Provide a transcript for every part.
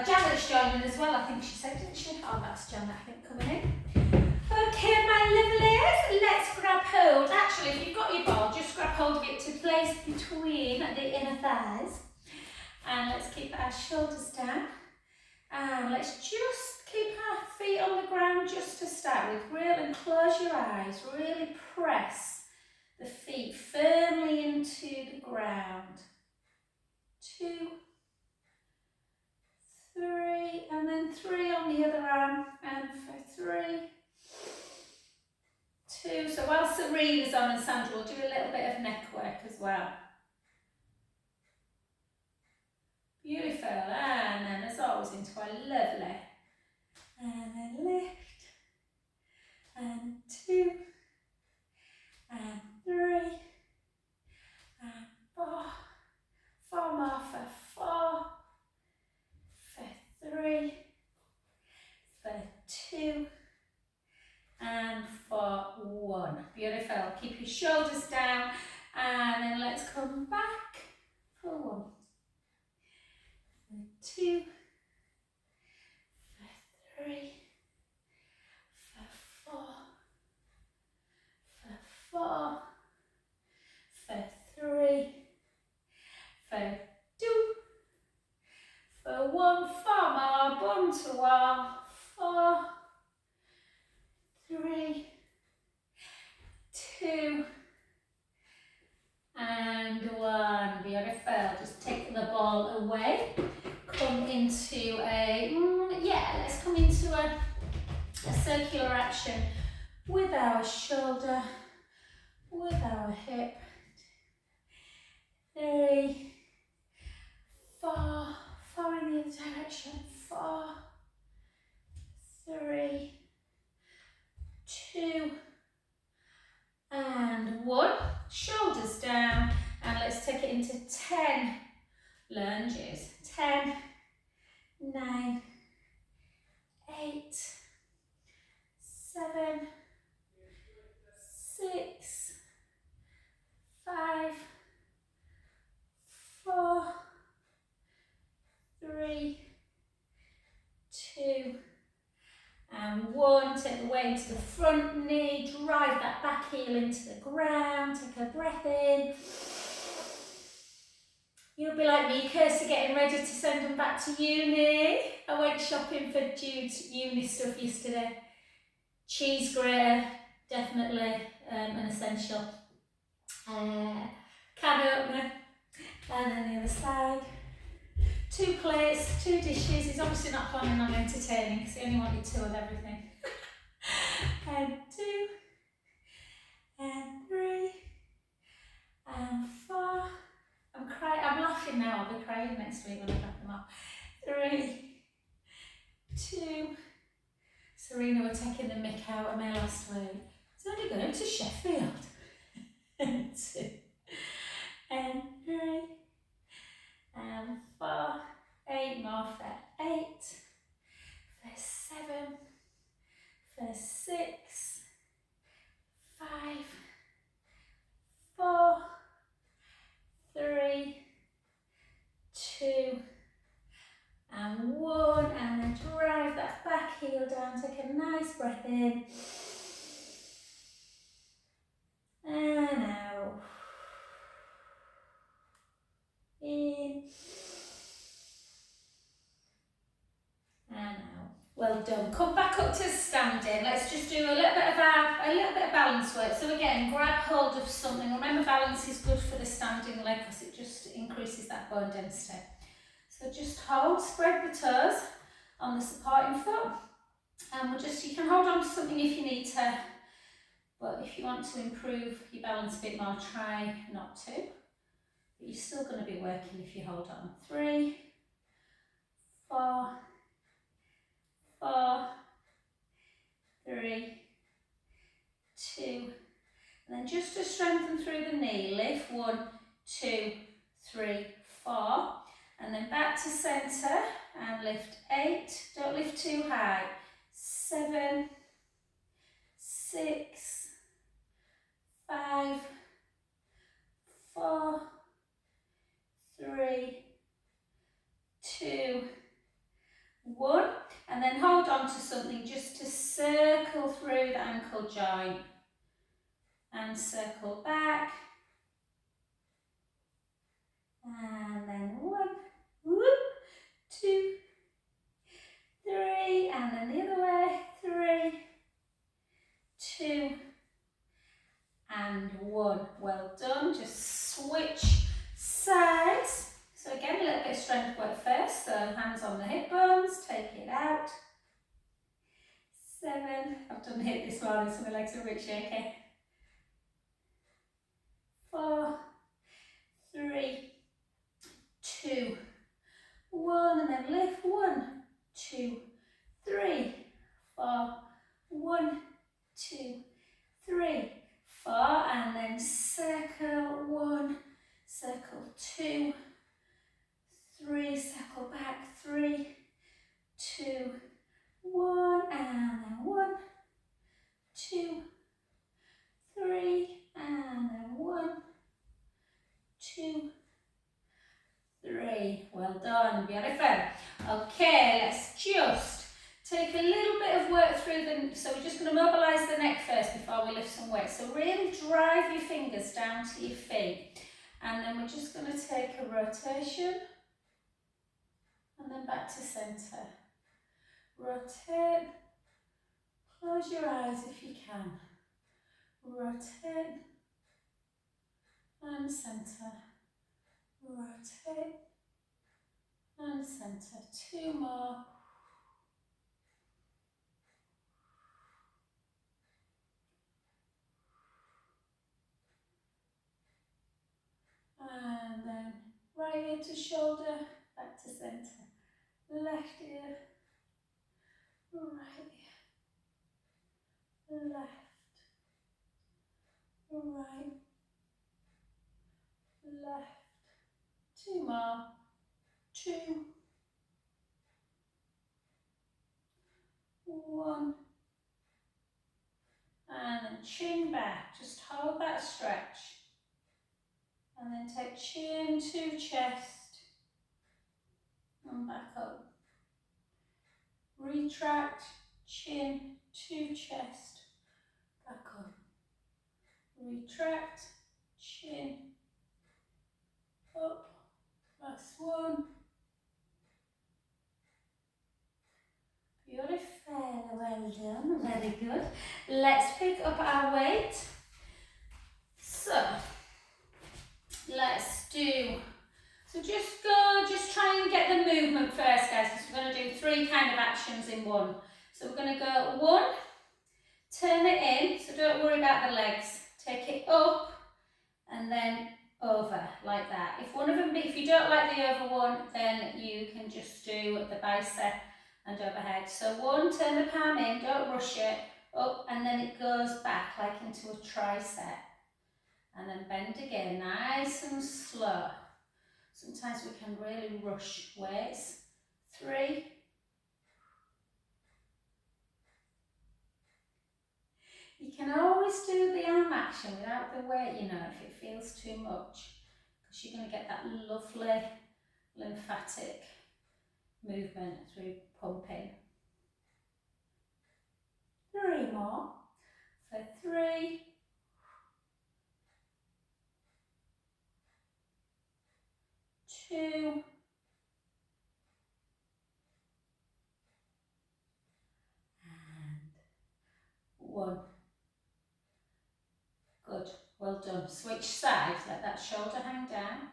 Janet's joining as well, I think she said, didn't she? Oh, that's Janet, I think, coming in. Okay, my lovelies, let's grab hold. Actually, if you've got your ball, just grab hold of it to place between the inner thighs. And let's keep our shoulders down. And let's just keep our feet on the ground just to start with. Really close your eyes, really press the feet firmly into the ground. 2, 3, and then 3 on the other arm, and for 3, 2. So while Serena's on and Sandra will do a little bit of neck work as well. Beautiful, and then as always into our lovely. And then lift, and 2, and 3, and 4. 4 more for 4, for 3, for 2, and for 1. Beautiful. Keep your shoulders down, and then let's come back for 1, for 2, for 3, for 4, for 4, for 3, for 2, for 1, 4 more, bum to wall, 4, 3, 2, and 1. Beautiful. Just take the ball away. Come into let's come into a circular action with our shoulder, with our hip. 3, 4, 4 in the other direction, 4, 3, 2, and 1. Shoulders down, and let's take it into 10 lunges. 10, 9, 8, 7, 6, 5, 4, 3, 2, and 1. Take the weight into the front knee, drive that back heel into the ground, take a breath in. You'll be like me, Kirsty, getting ready to send them back to uni. I went shopping for Jude's uni stuff yesterday. Cheese grater, definitely an essential. Can opener, and then the other side. 2 plates, 2 dishes. He's obviously not planning on entertaining because he only wanted 2 of everything. And 2, and 3, and 4. I'm crying. I'm laughing now. I'll be crying next week when I drop them off. 3, 2. Serena were taking the mick out of me last week. It's only going to Sheffield. And 2, and 3, and 4. 8 more for 8, for 7, for 6, 5, 4, 3, 2, and 1, and then drive that back heel down. Take a nice breath in, and out. In, and out. Well done. Come back up to standing. Let's just do a little bit of balance work. So again, grab hold of something. Remember, balance is good for the standing leg because it just increases that bone density. So just hold, spread the toes on the supporting foot, and you can hold on to something if you need to, but if you want to improve your balance a bit more, try not to. But you're still going to be working if you hold on. 3, 4, 4, 3, 2, and then just to strengthen through the knee, lift 1, 2, 3, 4, and then back to centre and lift 8, don't lift too high, 7, 6, 5, 4, 3, 2, onto something just to circle through the ankle joint and circle back. And then 1, whoop, 2, 3, and then the other way, 3, 2, and 1. Well done. Just switch sides. So again, a little bit of strength work first. So hands on the hip bones, take it out. 7. I've done the hip this morning, so my legs are a bit shaky. 4, 3, 2, 1, and then lift. 1, 2, 3, 4, 1, 2, 3, 4, and then circle. 1, circle 2, 3, circle back. 3, 2, 1, and then 1, 2, 3, and then 1, 2, 3. Well done, beautiful. Okay, let's just take a little bit of work through the, so we're just going to mobilise the neck first before we lift some weights. So really drive your fingers down to your feet, and then we're just going to take a rotation and then back to centre. Rotate, close your eyes if you can. Rotate and centre. Rotate and centre. 2 more. And then right ear to shoulder, back to centre. Left ear, right ear, left, right, left. 2 more. 2, 1. And then chin back. Just hold that stretch. And then take chin to chest. And back up. Retract, chin to chest. Back up. Retract, chin, up. Last 1. Beautiful, well done, very good. Let's pick up our weight. So, let's do, so just try and get the movement first, guys, because we're going to do 3 kind of actions in one. So we're going to go 1, turn it in, so don't worry about the legs. Take it up and then over, like that. If you don't like the over one, then you can just do the bicep and overhead. So 1, turn the palm in, don't rush it, up, and then it goes back like into a tricep. And then bend again, nice and slow. Sometimes we can really rush weights. 3. You can always do the arm action without the weight, you know, if it feels too much, because you're going to get that lovely lymphatic movement through pumping. 3 more. For 3, 2, and 1. Good, well done. Switch sides, let that shoulder hang down.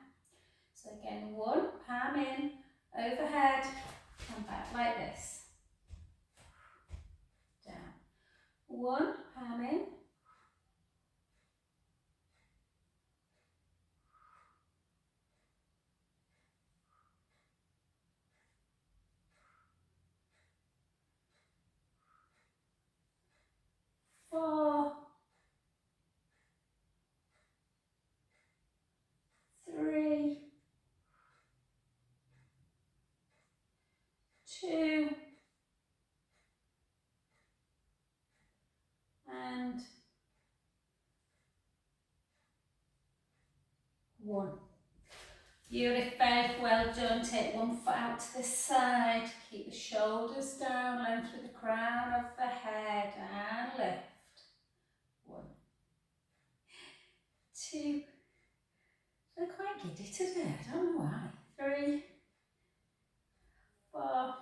So again, 1, palm in, overhead, and back like this. Down. 1, palm in. 4, 3, 2, and 1. Beautiful, well done. Take one foot out to the side. Keep the shoulders down, length through the crown of the head and lift. 1, 2. They're quite giddy today, I don't know why. 3, 4,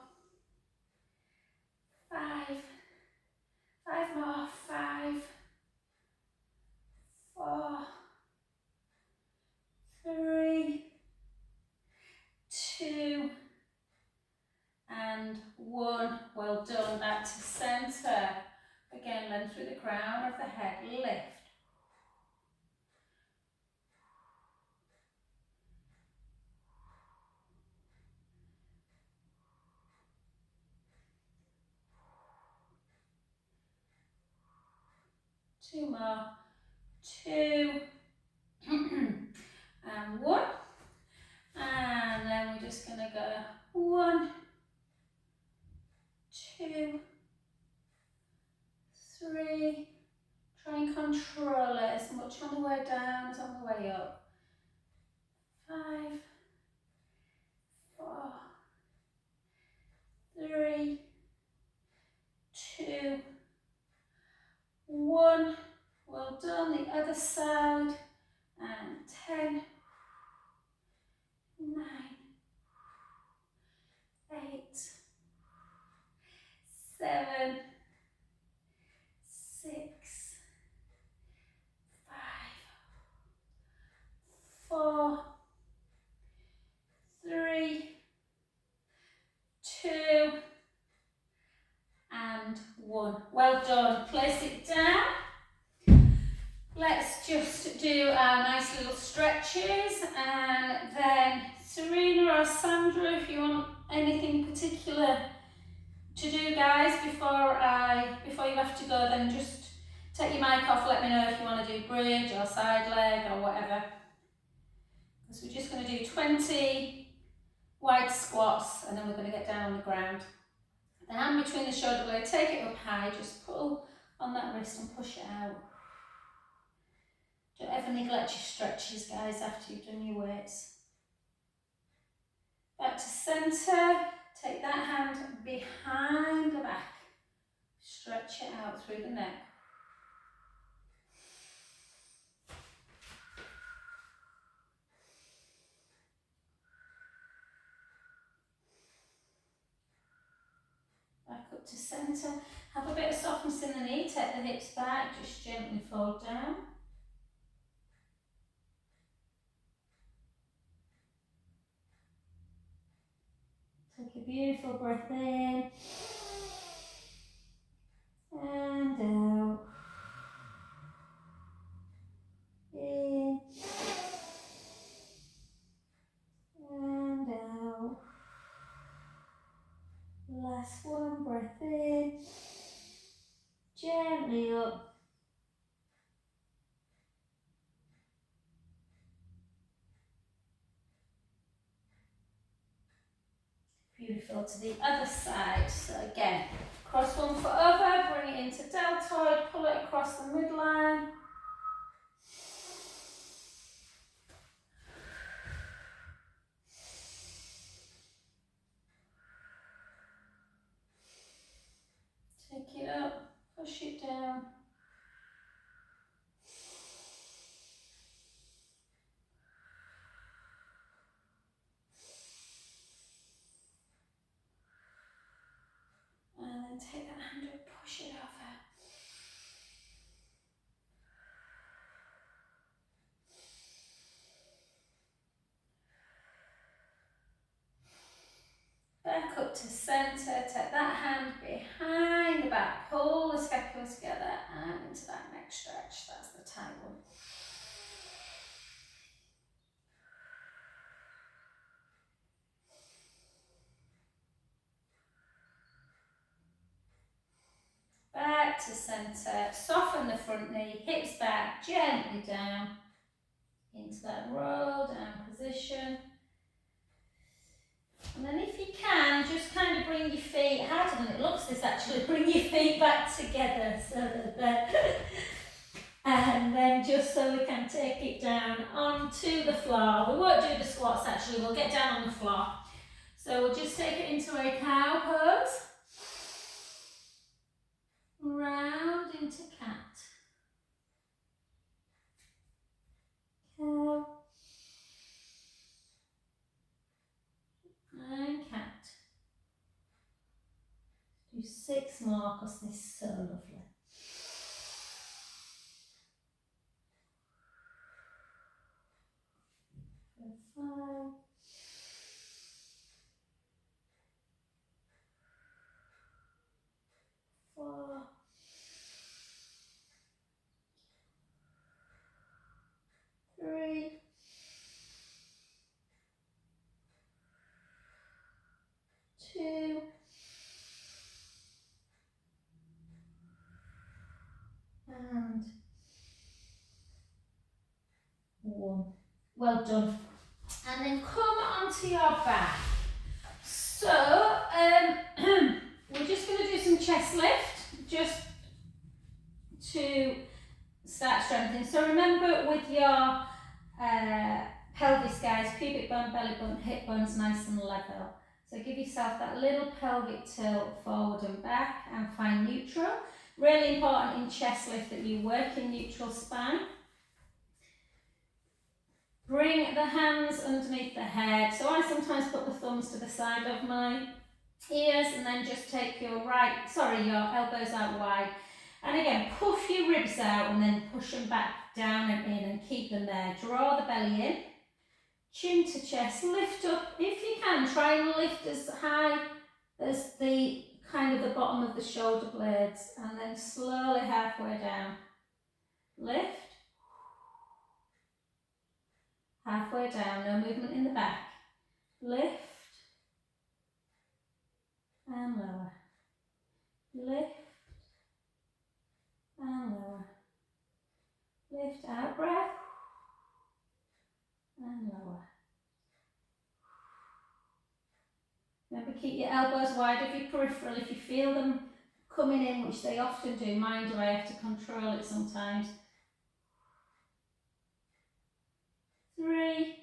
5. 5 more. 5, 4, 3, 2, and 1. Well done. Back to centre. Again, length through the crown of the head. Lift. 2 more. 2 and 1. And then we're just going to go 1, 2, 3. Try and control it as much on the way down as on the way up. 5, 4, 3, 2, 1. Well done. The other side. And 10, 9, 8, 7, 6, 5, 4, 3, 2, and 1. Well done. Place it down. Let's just do our nice little stretches, and then Serena or Sandra, if you want anything particular to do, guys, before you have to go, then just take your mic off. Let me know if you want to do bridge or side leg or whatever. So we're just going to do 20 wide squats, and then we're going to get down on the ground. The hand between the shoulder blades, take it up high, just pull on that wrist and push it out. Don't ever neglect your stretches, guys, after you've done your weights. Back to centre, take that hand behind the back. Stretch it out through the neck. Back up to centre. Have a bit of softness in the knee, take the hips back, just gently fold down. Take a beautiful breath in and out. In and out. Last one, breath in, gently up. Beautiful. To the other side. So again, cross one foot over, bring it into deltoid, pull it across the midline. Take it up, push it down. And then take that hand up, push it over. Back up to centre, take that hand behind the back, pull the scapula together and into that neck stretch. That's the tight one. Back to centre, soften the front knee, hips back, gently down into that roll down position. And then if you can, just kind of bring your feet, harder than it looks this actually, bring your feet back together so that and then just so we can take it down on down to the floor. We won't do the squats actually, we'll get down on the floor. So we'll just take it into a cow pose. Round into cat. Cow. And cat. Do 6 more because this is so lovely. 5. 4. 3. 2. And 1. Well done. And then come onto your back. So, we're just going to do some chest lift, just to start strengthening. So remember with your pelvis, guys, pubic bone, belly bone, hip bones nice and level. So give yourself that little pelvic tilt forward and back and find neutral. Really important in chest lift that you work in neutral spine. Bring the hands underneath the head. So I sometimes put the thumbs to the side of my ears and then just take your your elbows out wide. And again, puff your ribs out and then push them back down and in and keep them there. Draw the belly in, chin to chest, lift up. If you can, try and lift as high as the kind of the bottom of the shoulder blades and then slowly halfway down. Lift. Halfway down, no movement in the back. Lift and lower. Lift and lower. Lift out breath and lower. Remember, keep your elbows wide of your peripheral. If you feel them coming in, which they often do, mind you, I have to control it sometimes. 3,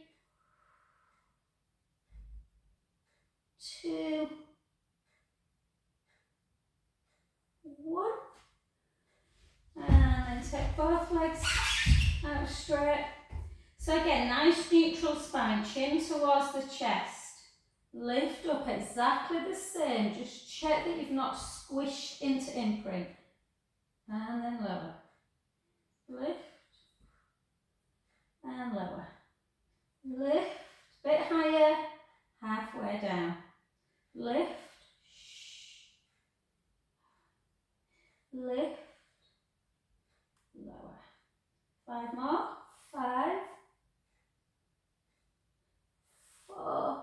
2, 1. And then take both legs out straight. So again, nice neutral spine, chin towards the chest. Lift up exactly the same. Just check that you've not squished into imprint. And then lower. Lift and lower. Lift, bit higher, halfway down. Lift, lift, lower. 5 more. 5, 4,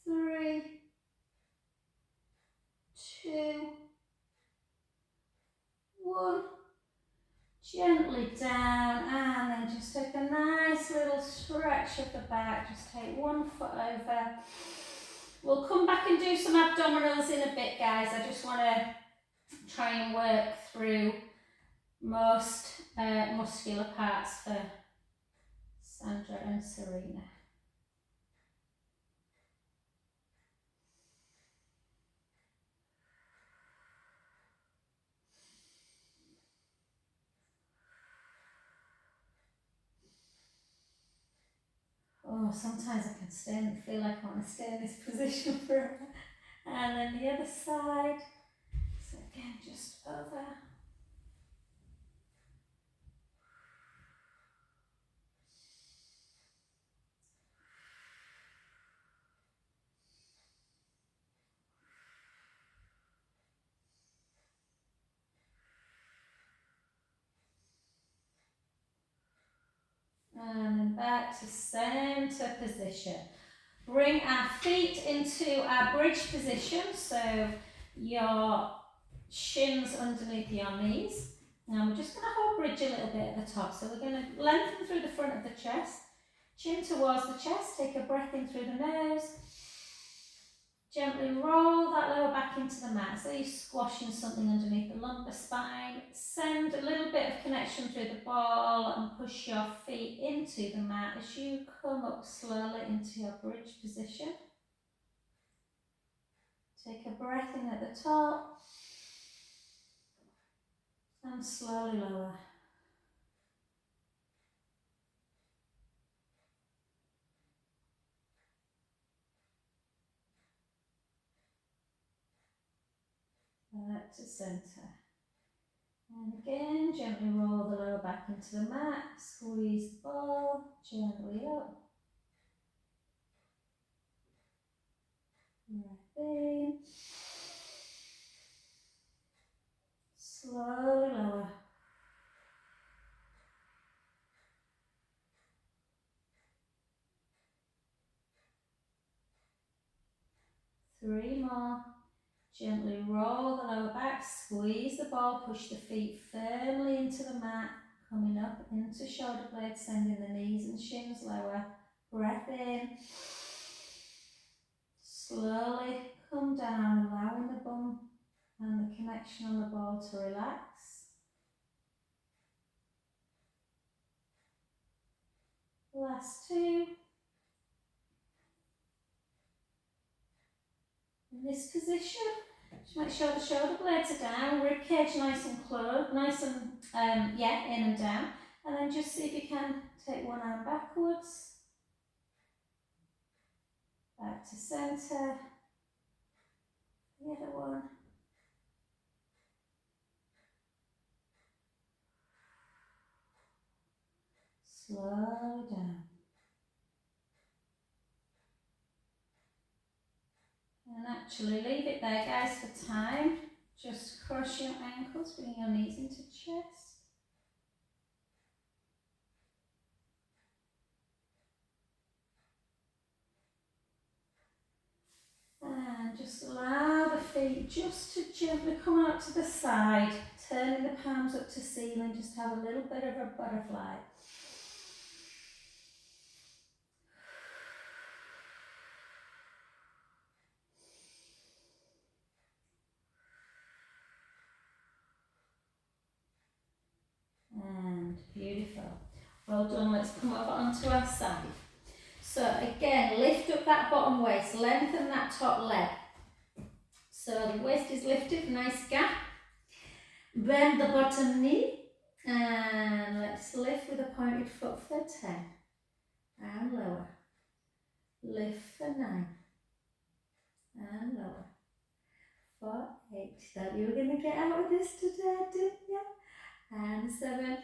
3, 2, 1. Gently down and then just take a nice little stretch of the back. Just take 1 foot over. We'll come back and do some abdominals in a bit, guys. I just want to try and work through most muscular parts for Sandra and Serena. Oh, sometimes I can feel like I want to stay in this position forever. And then the other side. So again, just over. And then back to center position. Bring our feet into our bridge position, so your shins underneath your knees. Now we're just going to hold bridge a little bit at the top, so we're going to lengthen through the front of the chest, chin towards the chest, take a breath in through the nose, Gently roll that lower back into the mat, so you're squashing something underneath the lumbar spine. Send a little bit of connection through the ball and push your feet into the mat as you come up slowly into your bridge position. Take a breath in at the top and slowly lower. Back to centre. And again, gently roll the lower back into the mat, squeeze the ball gently up. Breath in. Slowly lower. Three more. Gently roll the lower back, squeeze the ball, push the feet firmly into the mat, coming up into shoulder blades, sending the knees and shins lower. Breath in. Slowly come down, allowing the bum and the connection on the ball to relax. Last two. In this position, just make sure the shoulder blades are down, rib cage nice and closed, nice and in and down, and then just see if you can take one arm backwards, back to centre, the other one, slowly down, and actually leave it there guys for time. Just cross your ankles, bring your knees into chest. And just allow the feet just to gently come out to the side, turning the palms up to ceiling, just have a little bit of a butterfly. And beautiful. Well done, let's come over onto our side. So again, lift up that bottom waist, lengthen that top leg. So the waist is lifted, nice gap. Bend the bottom knee and let's lift with a pointed foot for 10 and lower. Lift for 9 and lower. For 8. Thought you were going to get out of this today, didn't you? And 7,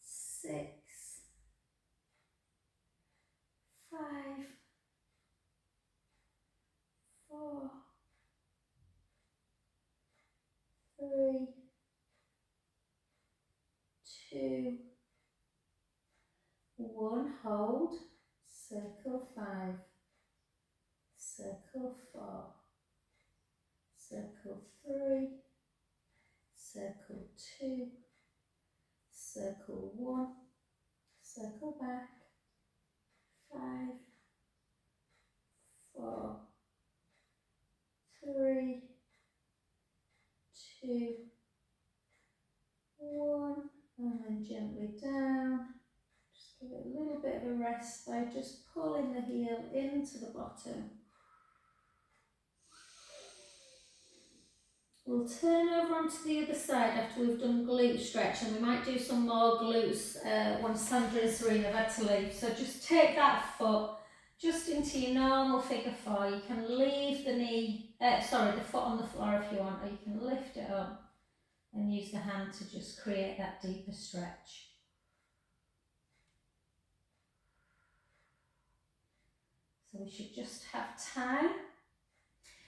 6, 5, 4, 3, 2, 1. Hold. Circle 5, circle 4, circle 3, circle 2, circle 1, circle back, 5, 4, 3, 2, 1, and then gently down. Just give it a little bit of a rest by just pulling the heel into the bottom. We'll turn over onto the other side after we've done glute stretch, and we might do some more glutes once Sandra and Serena have had to leave. So just take that foot just into your normal figure 4. You can leave the foot on the floor if you want, or you can lift it up and use the hand to just create that deeper stretch. So we should just have time.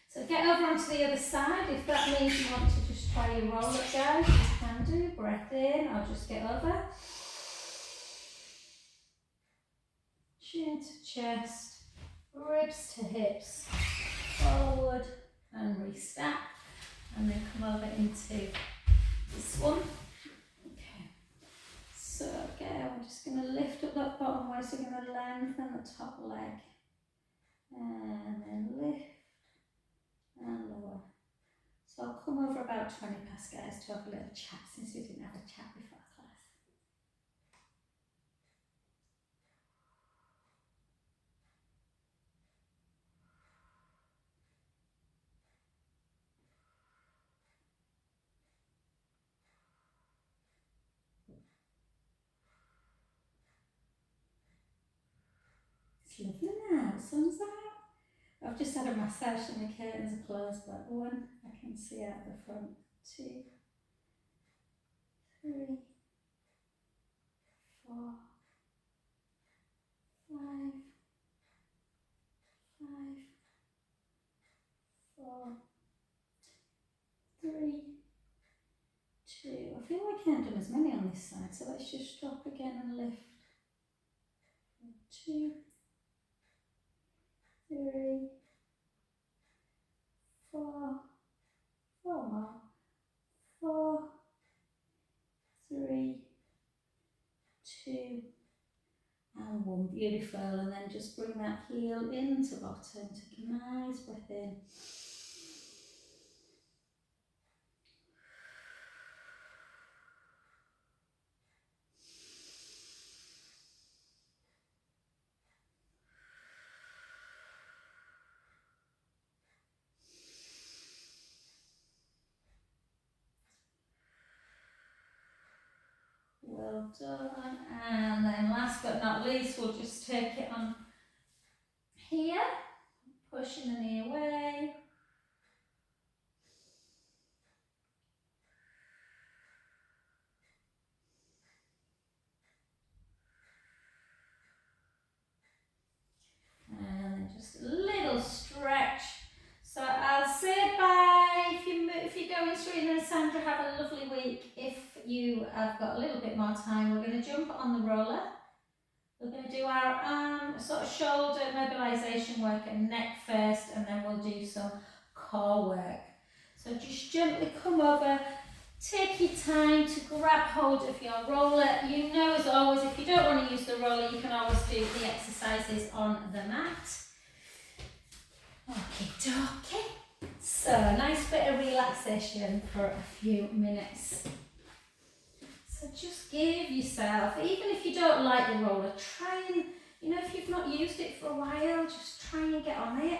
So get over onto the other side. If that means you want to just try your roll up guys, you can do. Breath in, or just get over. Chin to chest, ribs to hips, forward and restack. And then come over into this one. Okay. So again, we're just going to lift up that bottom waist. We're going to lengthen the top leg. and then lift and lower. So I'll come over about 20 past, guys, to have a little chat since we didn't have a chat before class. It's lovely now, sun's out. I've just had a massage and the curtains are closed, but one I can see out the front. 2, 3, 4, 5, 5, 4, 3, 2. I feel like I haven't done as many on this side, so let's just drop again and lift. 2, 3, 4, 4 more, 4, 3, 2, and 1. Beautiful. And then just bring that heel into bottom. Take a nice breath in. Well done. And then last but not least, we'll just take it on here, pushing the knee away. And then just a little stretch. So I'll say bye. If you're going straight in, Sandra, have a lovely week. If you have got a little bit more time, we're going to jump on the roller. We're going to do our sort of shoulder mobilisation work and neck first, and then we'll do some core work. So just gently come over, take your time to grab hold of your roller. You know, as always, if you don't want to use the roller, you can always do the exercises on the mat. Okay. So, nice bit of relaxation for a few minutes. So just give yourself, even if you don't like the roller, try and, if you've not used it for a while, just try and get on it.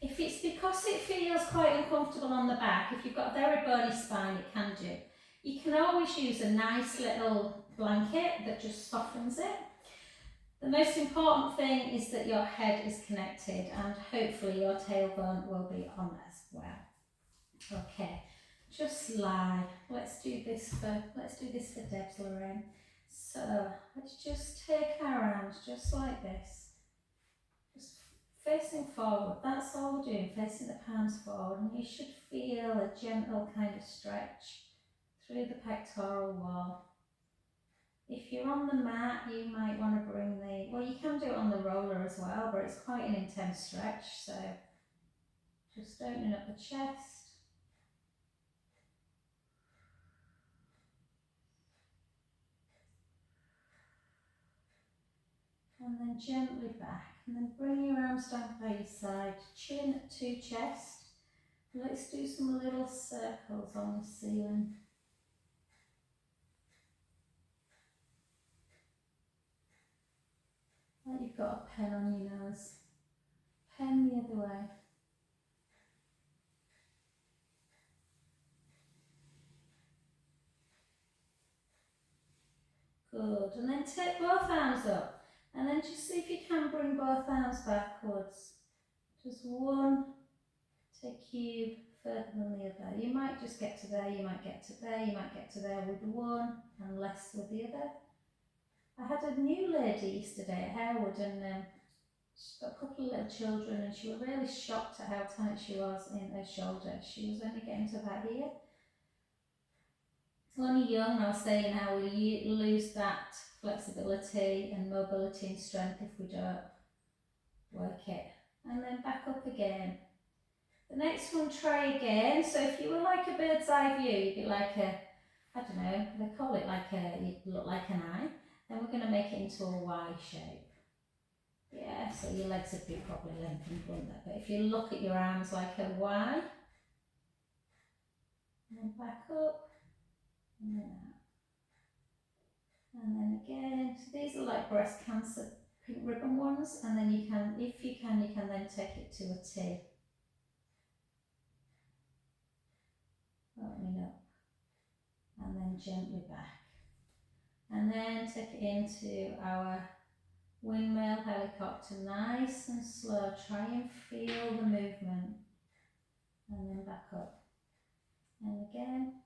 If it's because it feels quite uncomfortable on the back, if you've got a very bony spine, it can do. You can always use a nice little blanket that just softens it. The most important thing is that your head is connected and hopefully your tailbone will be on as well. Okay, just lie. Let's do this for Debs, Lorraine. So let's just take our arms just like this. Just facing forward. That's all we're doing, facing the palms forward, and you should feel a gentle kind of stretch through the pectoral wall. If you're on the mat, you might want to bring you can do it on the roller as well, but it's quite an intense stretch, so just opening up the chest. And then gently back, and then bring your arms down by your side, chin to chest. Let's do some little circles on the ceiling. Like you've got a pen on your nose. Pen the other way. Good, and then take both arms up, and then just see if you can bring both arms backwards. Just one, take you further than the other. You might just get to there, you might get to there, you might get to there with one and less with the other. I had a new lady yesterday at Harewood, and she's got a couple of little children, and she was really shocked at how tight she was in her shoulder. She was only getting to about here. It's only young, I was saying how we lose that flexibility and mobility and strength if we don't work it. And then back up again. The next one, try again. So if you were like a bird's eye view, you'd be like I don't know, they call it you'd look like an eye. Then we're going to make it into a Y shape. Yeah, so your legs would be probably lengthened, wouldn't they? But if you look at your arms like a Y, and then back up, and then out. And then again, so these are like breast cancer pink ribbon ones, and then you can, if you can then take it to a T. Opening up, and then gently back. And then take it into our windmill helicopter, nice and slow. Try and feel the movement. And then back up. And again.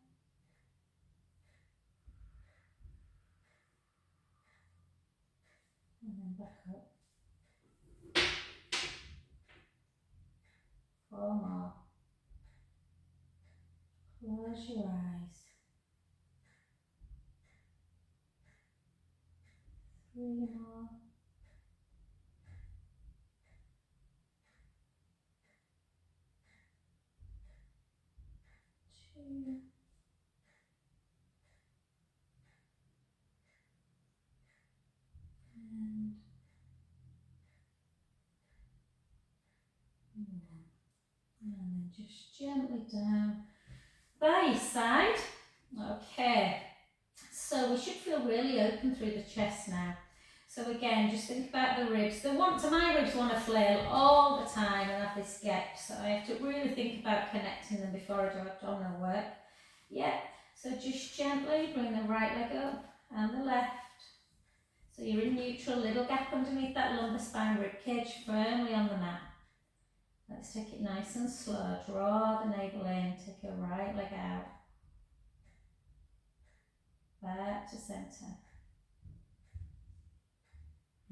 And then back up. 4 more. Close your eyes. 3 more. 2. And 1. And then just gently down by your side. Okay. So we should feel really open through the chest now. So again, just think about the ribs. My ribs want to flail all the time and have this gap. So I have to really think about connecting them before I do abdominal work. Yeah. So just gently bring the right leg up and the left. So you're in neutral, little gap underneath that lumbar spine, rib cage firmly on the mat. Let's take it nice and slow. Draw the navel in, take your right leg out. Back to centre.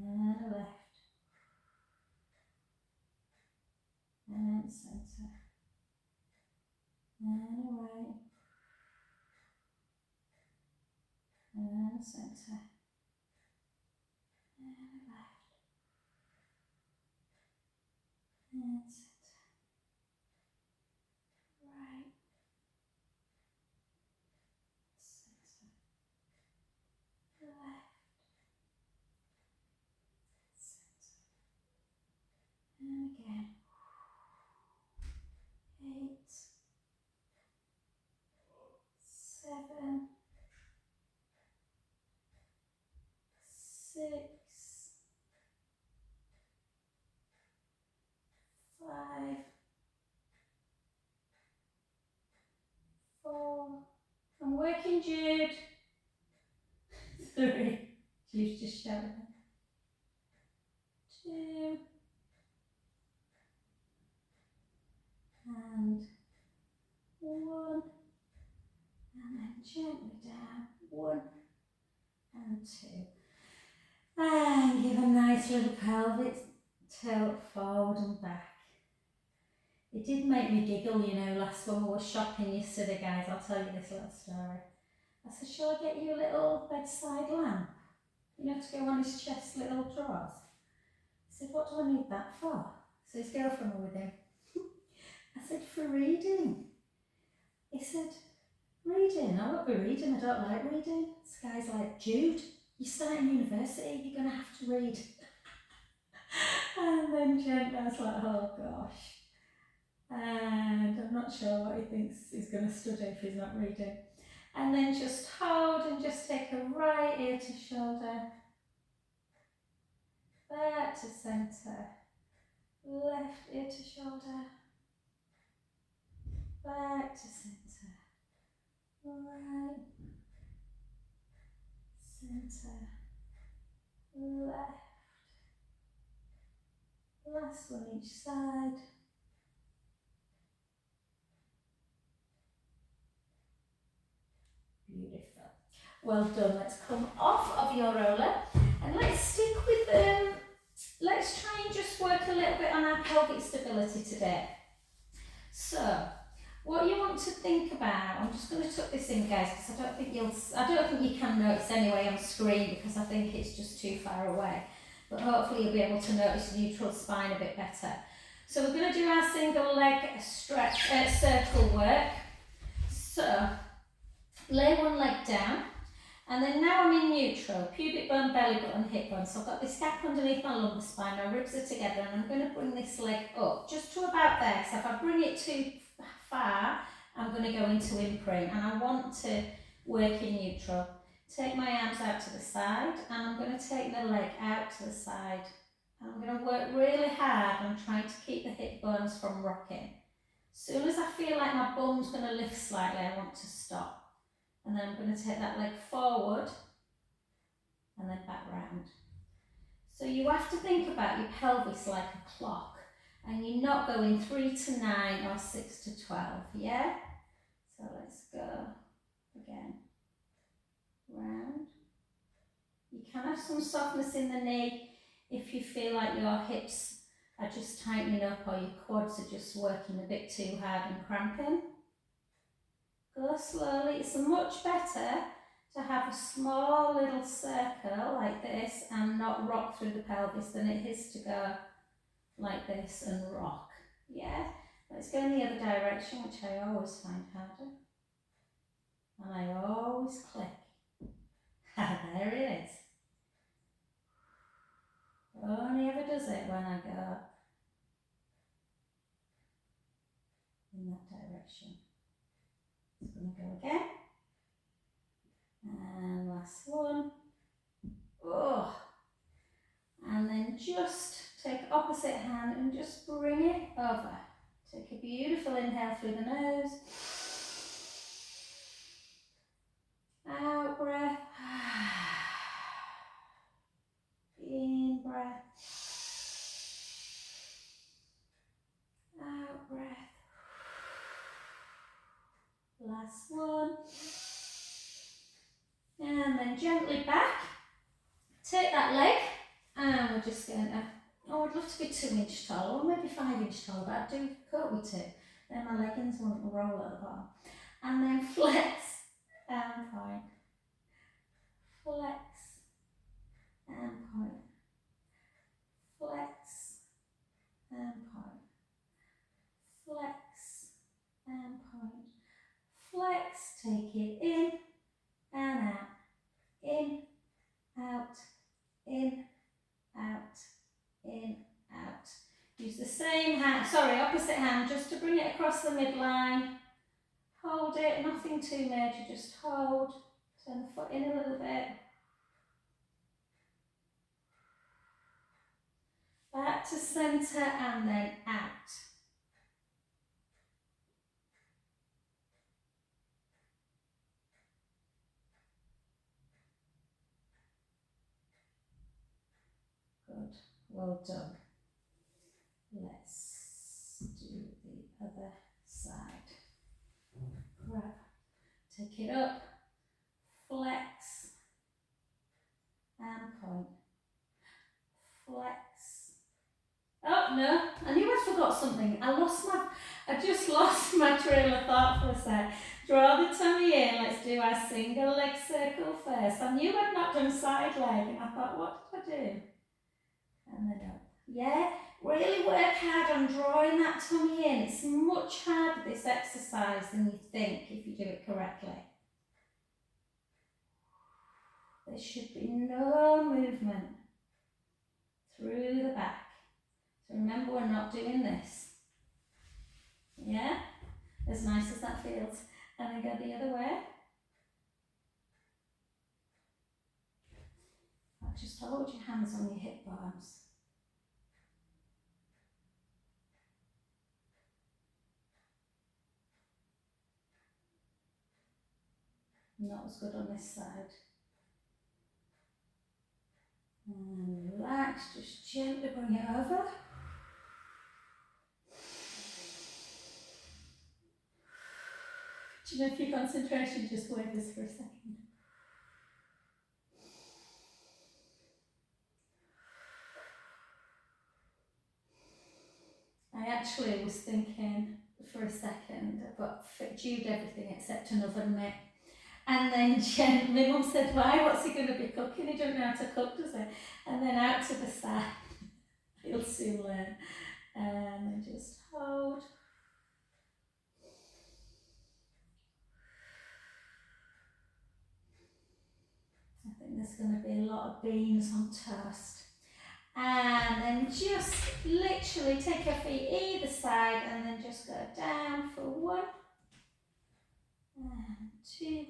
And left. And centre. And right. And centre. And left. And centre. Right. Centre. Left. Centre. And again. 8. 7. 6. 5. 4. I'm working, Jude. 3. Jude's just shouting. 2. And 1. And then gently down. 1 and 2. And give a nice little pelvic tilt forward and back. It did make me giggle, you know, last when we were shopping yesterday, guys. I'll tell you this little story. I said, shall I get you a little bedside lamp? You know, to go on his chest, little drawers. He said, what do I need that for? So his girlfriend was with him. I said, for reading. He said, reading? I won't be reading, I don't like reading. This guy's like, Jude, you're starting university, you're going to have to read. And then gently, I was like, oh gosh. And I'm not sure what he thinks he's going to study if he's not reading. And then just hold and just take a right ear to shoulder. Back to centre. Left ear to shoulder. Back to centre. Right. Centre. Left. Last one each side. Beautiful. Well done. Let's come off of your roller and let's stick with let's try and just work a little bit on our pelvic stability today. So what you want to think about, I'm just going to tuck this in, guys, because I don't think you can notice anyway on screen because I think it's just too far away. But hopefully you'll be able to notice the neutral spine a bit better. So we're going to do our single leg stretch circle work. So lay one leg down And then now I'm in neutral, pubic bone, belly button, hip bone. So I've got this gap underneath my lumbar spine, my ribs are together, and I'm going to bring this leg up just to about there. So if I bring it too far, I'm going to go into imprint, and I want to work in neutral. Take my arms out to the side, and I'm going to take the leg out to the side. And I'm going to work really hard on trying to keep the hip bones from rocking. As soon as I feel like my bum's going to lift slightly, I want to stop. And then I'm going to take that leg forward and then back round. So you have to think about your pelvis like a clock, and you're not going 3 to 9 or 6 to 12, yeah? So let's go again, round. You can have some softness in the knee if you feel like your hips are just tightening up or your quads are just working a bit too hard and cramping. Go slowly. It's much better to have a small little circle like this and not rock through the pelvis than it is to go like this and rock. Yeah? Let's go in the other direction, which I always find harder. And I always click. There it is. Only ever does it when I go in that direction. It's going to go again. And last one. Oh. And then just take opposite hand and just bring it over. Take a beautiful inhale through the nose. Out breath. In breath. Out breath. Last one. And then gently back. Take that leg. And we're just going to, oh, I'd love to be 2-inch tall, or maybe 5-inch tall, but I do cope with 2. Then my leggings won't roll at the bottom. And then flex and point. Flex and point. Flex and point. Flex and point. Flex, take it in and out. In, out, in, out, in, out. Use the same hand, opposite hand, just to bring it across the midline. Hold it, nothing too major, just hold. Turn the foot in a little bit. Back to centre and then out. Good, well done. Let's do the other side. Grab, take it up, flex, and point. Flex. Oh no, I knew I forgot something. I just lost my trail of thought for a sec. Draw the tummy in, let's do our single leg circle first. I knew I'd not done side leg and I thought, what did I do? And then up. Yeah, really work hard on drawing that tummy in. It's much harder, this exercise, than you think if you do it correctly. There should be no movement through the back. So remember, we're not doing this. Yeah? As nice as that feels. And then go the other way. Just hold your hands on your hip bones. Not as good on this side. And relax, just gently bring it over. Do you know, if your concentration just wavers for a second? I actually was thinking for a second, I've got Jude everything except an oven mitt. And then my mum said, why, what's he going to be cooking? He doesn't know how to cook, does he? And then out to the side, he'll soon learn. And then just hold. there's going to be a lot of beans on toast. And then just literally take your feet either side and then just go down for 1 and 2, 3,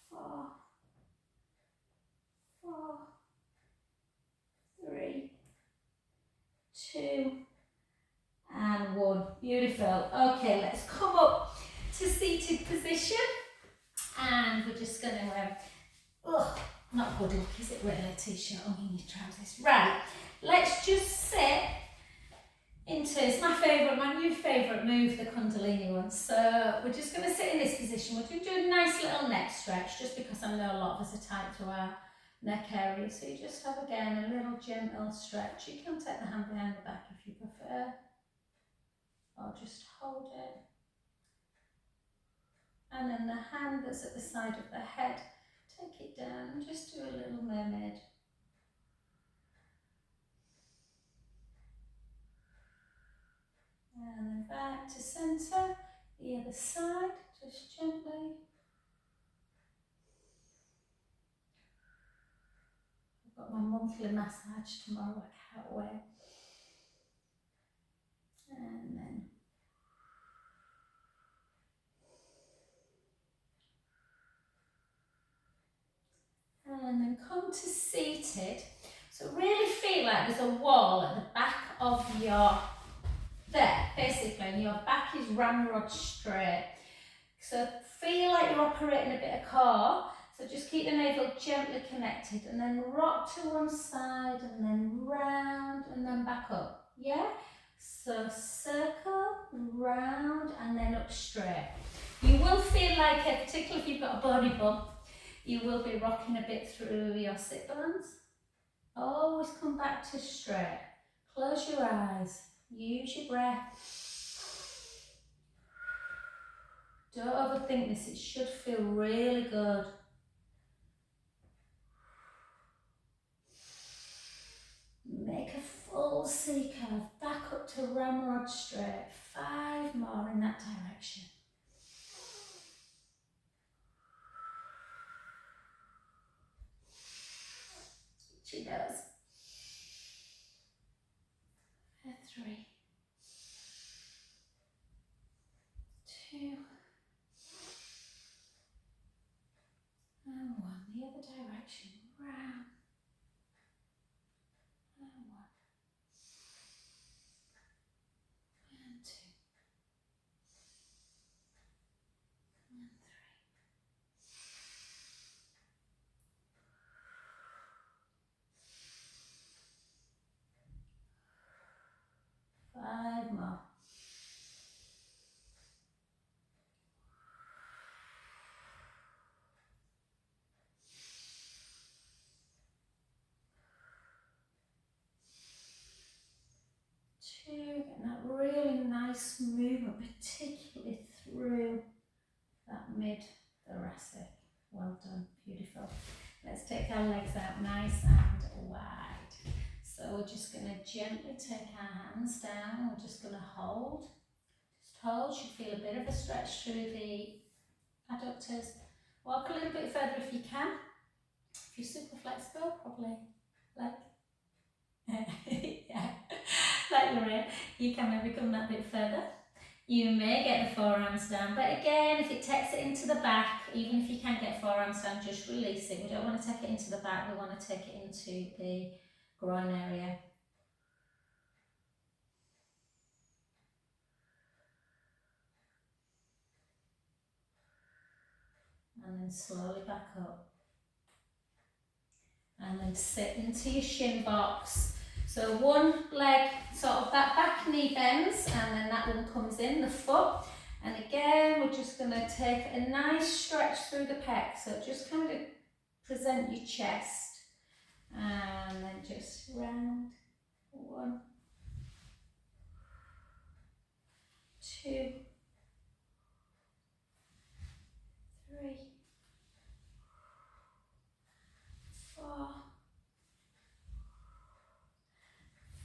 4, 4, 3, 2, and 1. Beautiful. Okay, let's come up to seated position. And we're just going to, not good look, is it really, t-shirt on in your trousers? Right, let's just sit into, it's my favourite, my new favourite move, the Kundalini one. So we're just going to sit in this position. We're going to do a nice little neck stretch, just because I know a lot of us are tight to our neck area. So you just have, again, a little gentle stretch. You can take the hand behind the back if you prefer, or just hold it. And then the hand that's at the side of the head, take it down and just do a little mermaid. And then back to centre, the other side, just gently. I've got my monthly massage tomorrow, I can't wait. And then come to seated. So really feel like there's a wall at the back of your, there, basically, and your back is ramrod straight. So feel like you're operating a bit of core. So just keep the navel gently connected and then rock to one side and then round and then back up. Yeah? So circle, round and then up straight. You will feel like, particularly if you've got a body bump, you will be rocking a bit through your sit bones. Always come back to straight. Close your eyes. Use your breath. Don't overthink this. It should feel really good. Make a full C curve. Back up to ramrod straight. 5 more in that direction. She does. 3, 2, and 1. The other direction. Round. And 1. And 2. And 3. 5 more. Getting that really nice movement, particularly through that mid-thoracic. Well done, beautiful. Let's take our legs out nice and wide. So we're just going to gently take our hands down. We're just going to hold. Just hold. You feel a bit of a stretch through the adductors. Walk a little bit further if you can. If you're super flexible, probably like yeah, like Lorraine, you can maybe come that bit further. You may get the forearms down, but again, if it takes it into the back, even if you can't get forearms down, just release it. We don't want to take it into the back, we want to take it into the groin area. And then slowly back up. And then sit into your shin box. So one leg, sort of that back knee bends, and then that one comes in, the foot. And again, we're just going to take a nice stretch through the pec. So just kind of present your chest. And then just round. 1, 2, 3, 4,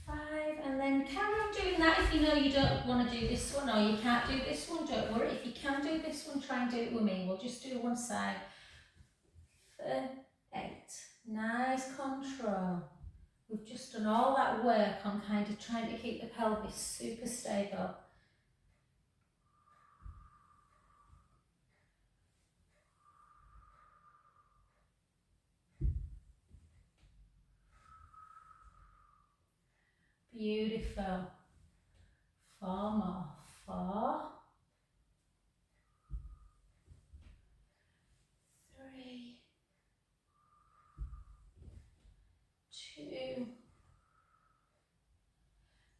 5, and then carry on doing that. If if you know you don't want to do this one or you can't do this one, don't worry. If you can do this one, try and do it with me. We'll just do one side. For 8. Nice control. We've just done all that work on kind of trying to keep the pelvis super stable. Beautiful. 4 more. 4. 3. 2.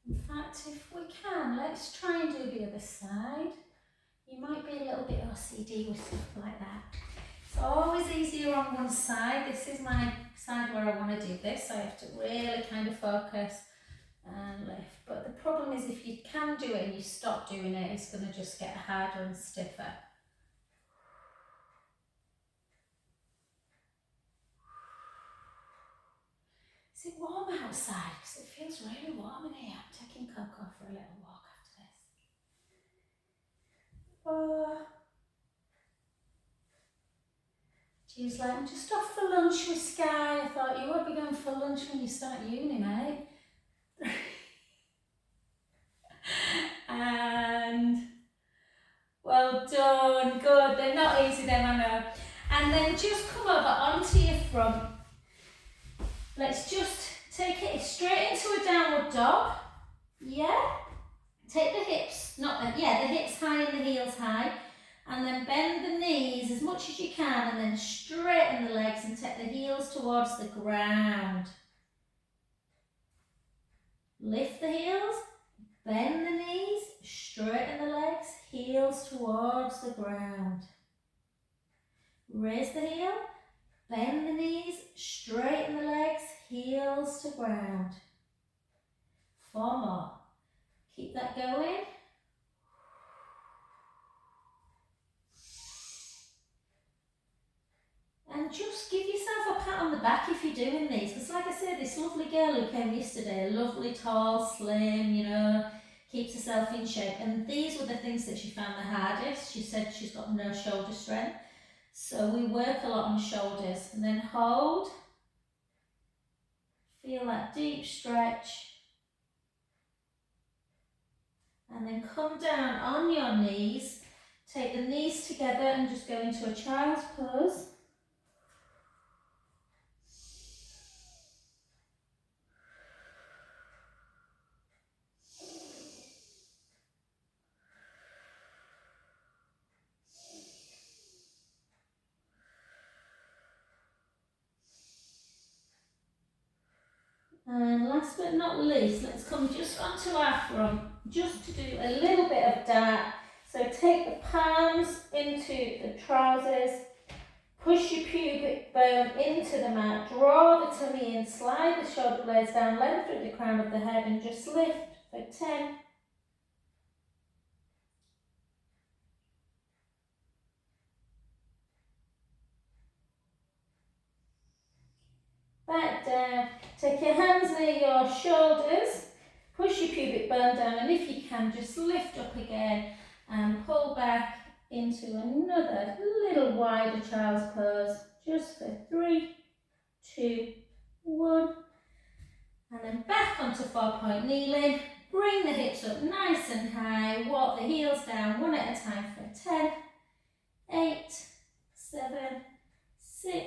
In fact, if we can, let's try and do the other side. You might be a little bit OCD with stuff like that. It's always easier on one side. This is my side where I want to do this. I have to really kind of focus and lift. But the problem is if you can do it and you stop doing it, it's going to just get harder and stiffer. Is it warm outside? Because it feels really warm in here. I'm taking Coco for a little walk after this. 4. She's like, I'm just off for lunch with Sky. I thought you won't be going for lunch when you start uni, mate. And well done, good. They're not easy then, I know. And then just come over onto your front. Let's just take it straight into a downward dog. Yeah. Take the hips, the hips high and the heels high. And then bend the knees as much as you can and then straighten the legs and take the heels towards the ground. Lift the heels, bend the knees, straighten the legs, heels towards the ground. Raise the heel, bend the knees, straighten the legs, heels to ground. 4 more. Keep that going. And just give yourself a pat on the back if you're doing these. Because like I said, this lovely girl who came yesterday, lovely, tall, slim, you know, keeps herself in shape. And these were the things that she found the hardest. She said she's got no shoulder strength. So we work a lot on shoulders. And then hold. Feel that deep stretch. And then come down on your knees. Take the knees together and just go into a child's pose. And last but not least, let's come just onto our front, just to do a little bit of dart. So take the palms into the trousers, push your pubic bone into the mat, draw the tummy in, slide the shoulder blades down, length through the crown of the head and just lift for 10. Back down, take your hands near your shoulders, push your pubic bone down and if you can just lift up again and pull back into another little wider child's pose just for 3, 2, 1 and then back onto 4-point kneeling, bring the hips up nice and high, walk the heels down one at a time for 10, 8, 7, 6,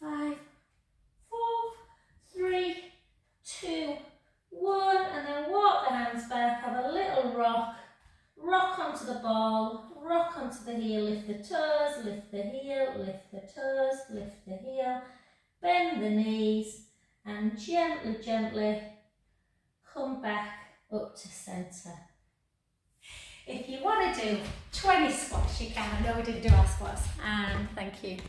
5, 4, 3, 2, 1 and then walk the hands back, have a little rock, rock onto the ball, rock onto the heel, lift the toes, lift the heel, lift the toes, lift the heel, bend the knees and gently, gently come back up to centre. If you want to do 20 squats you can. I know we didn't do our squats and thank you.